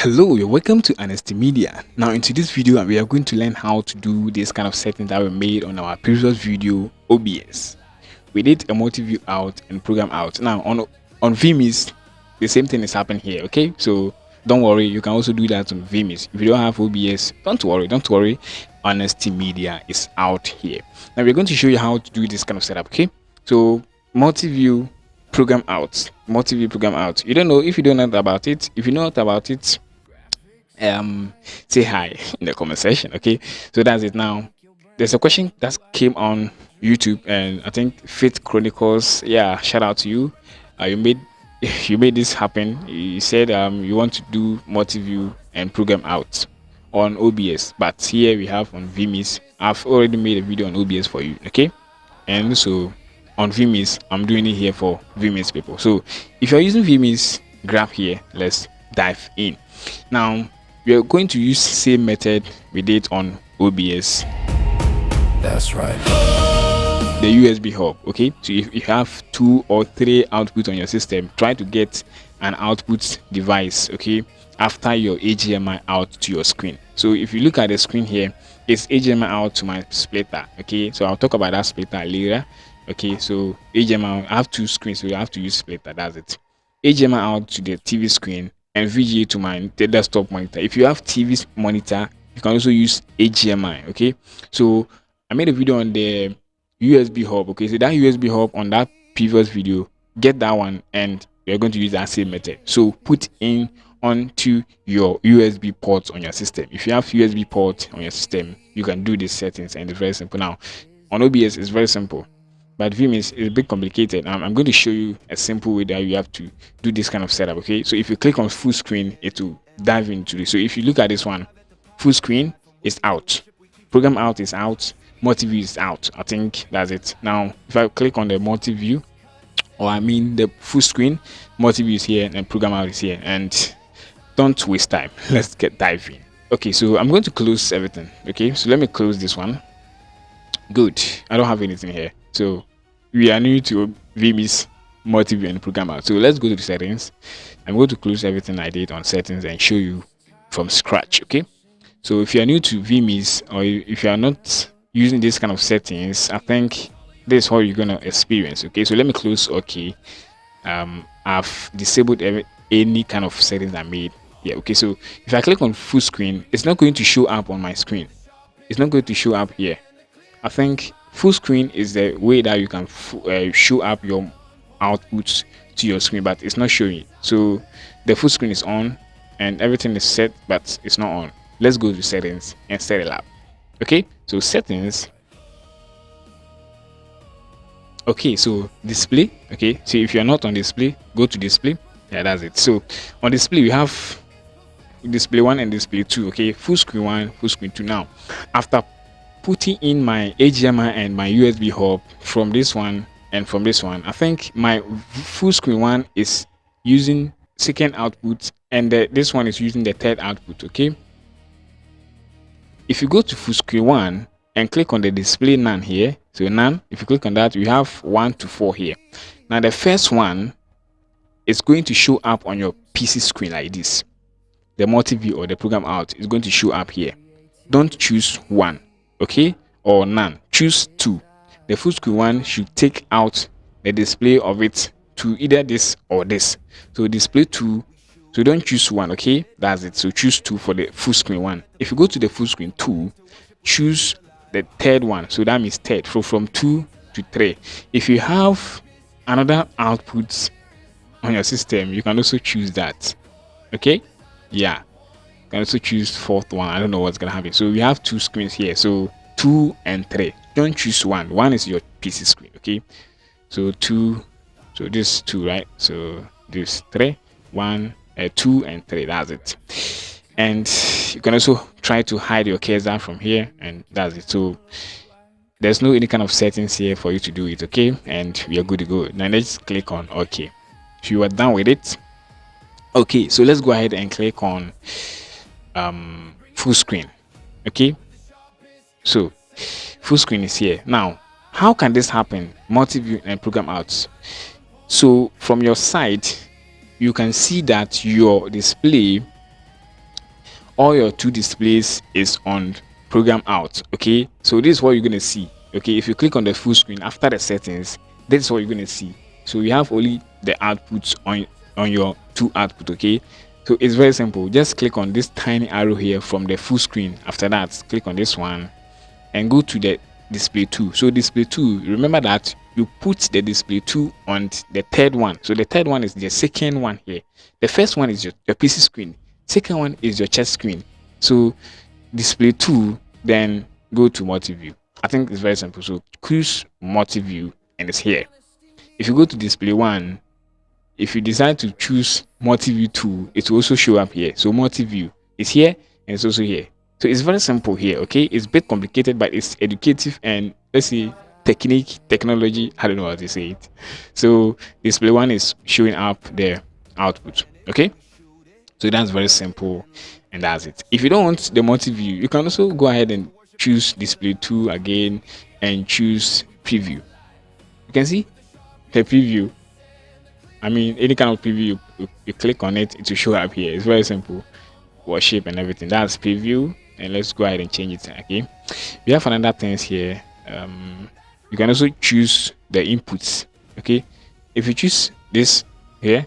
Hello, you're welcome to Honesty Media. Now into this video we are going to learn how to do this kind of settings that we made on our previous video OBS. We did a multi-view out and program out. Now on vMix the same thing is happening here, okay? So don't worry, you can also do that on vMix. If you don't have OBS, don't worry. Honesty Media is out here. Now we're going to show you how to do this kind of setup, okay? So multi-view program out, multi-view program out. You don't know if you don't know about it. If you know about it, say hi in the comment section, okay? So that's it. Now there's a question that came on YouTube, and I think Faith Chronicles, yeah, shout out to you. You made this happen. You said you want to do multi-view and program out on OBS, but here we have on vMix. I've already made a video on OBS for you, okay? And so on vMix, I'm doing it here for vMix people. So if you're using vMix, grab here, let's dive in. Now we are going to use the same method we did on OBS. That's right. The USB hub, okay? So if you have 2 or 3 outputs on your system, try to get an output device, okay, after your HDMI out to your screen. So if you look at the screen here, it's HDMI out to my splitter, okay? So I'll talk about that splitter later, okay? So HDMI, I have 2 screens, so you have to use splitter, that's it. HDMI out to the TV screen and VGA to my desktop monitor. If you have TV monitor, you can also use HDMI, okay? So I made a video on the USB hub, okay? So that USB hub on that previous video, get that one, and we're going to use that same method. So put in onto your USB ports on your system. If you have USB port on your system, you can do these settings, and it's very simple. Now on OBS it's very simple, but vMix is a bit complicated. I'm going to show you a simple way that you have to do this kind of setup, okay? So if you click on full screen, it will dive into this. So if you look at this one, full screen is out, program out is out, multi-view is out. I think that's it. Now if I click on the multi-view, or I mean the full screen, multi-view is here and program out is here. And don't waste time, let's get diving. Okay, so I'm going to close everything, okay? So let me close this one. Good, I don't have anything here. So we are new to vMix, multi-view and program out. So let's go to the settings. I'm going to close everything I did on settings and show you from scratch, okay? So if you are new to vMix, or if you are not using this kind of settings, I think this is how you're gonna experience, okay? So let me close. Okay, I've disabled any kind of settings I made. Yeah, okay. So if I click on full screen, it's not going to show up on my screen. It's not going to show up here. I think full screen is the way that you can show up your outputs to your screen, but it's not showing. So the full screen is on and everything is set, but it's not on. Let's go to settings and set it up. Okay, so settings. Okay, so display. Okay, so if you're not on display, go to display. Yeah, that's it. So on display we have display 1 and display 2. Okay, full screen 1, full screen 2. Now after putting in my HDMI and my USB hub from this one and from this one, I think my full screen 1 is using second output, and this one is using the third output. Okay, if you go to full screen 1 and click on the display none here, so none, if you click on that, we have 1 to 4 here. Now the first one is going to show up on your PC screen like this. The multi-view or the program out is going to show up here. Don't choose 1, okay, or none, choose 2. The full screen 1 should take out the display of it to either this or this. So display 2, so don't choose 1, okay, that's it. So choose 2 for the full screen 1. If you go to the full screen 2, choose the third one, so that means third. So from 2 to 3. If you have another output on your system, you can also choose that, okay? Yeah, you can also choose fourth one. I don't know what's gonna happen. So we have 2 screens here, so 2 and 3. Don't choose 1. 1 is your PC screen, okay? So 2, so this 2, right? So this 3, 1, 2 and 3, that's it. And you can also try to hide your cursor from here, and that's it. So there's no any kind of settings here for you to do it, okay? And we are good to go. Now let's click on OK. If you are done with it, okay, so let's go ahead and click on full screen. Okay, so full screen is here. Now how can this happen? Multi-view and program out. So from your side, you can see that your display all your two displays is on program out. Okay, so this is what you're going to see. Okay, if you click on the full screen after the settings, this is what you're going to see. So you have only the outputs on your two output. Okay, so it's very simple. Just click on this tiny arrow here from the full screen. After that, click on this one and go to the display 2. So display 2, remember that you put the display 2 on the third one. So the third one is the second one here. The first one is your PC screen, second one is your chest screen. So display 2, then go to multi-view. I think it's very simple. So choose multi-view and it's here. If you go to display 1, if you decide to choose multi-view 2, it will also show up here. So multi-view is here and it's also here. So it's very simple here. Okay, it's a bit complicated, but it's educative and, let's say, technology, I don't know how to say it. So display 1 is showing up the output. Okay, so that's very simple and that's it. If you don't want the multi-view, you can also go ahead and choose display 2 again and choose preview. You can see the preview. I mean, any kind of preview, you click on it, it will show up here. It's very simple. Worship and everything. That's preview. And let's go ahead and change it. Okay. We have another things here. You can also choose the inputs. Okay. If you choose this here,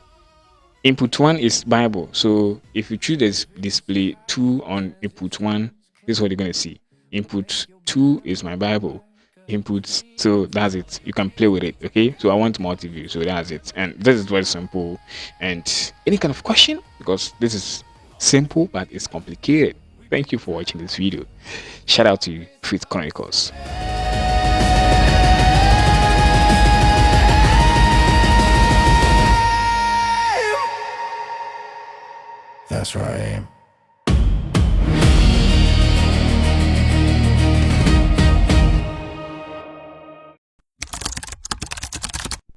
input 1 is Bible. So if you choose this display 2 on input 1, this is what you're going to see. Input 2 is my Bible. Inputs, so that's it. You can play with it. Okay, so I want multi-view, so that's it. And this is very simple. And any kind of question, because this is simple but it's complicated. Thank you for watching this video. Shout out to Faith Chronicles. That's right.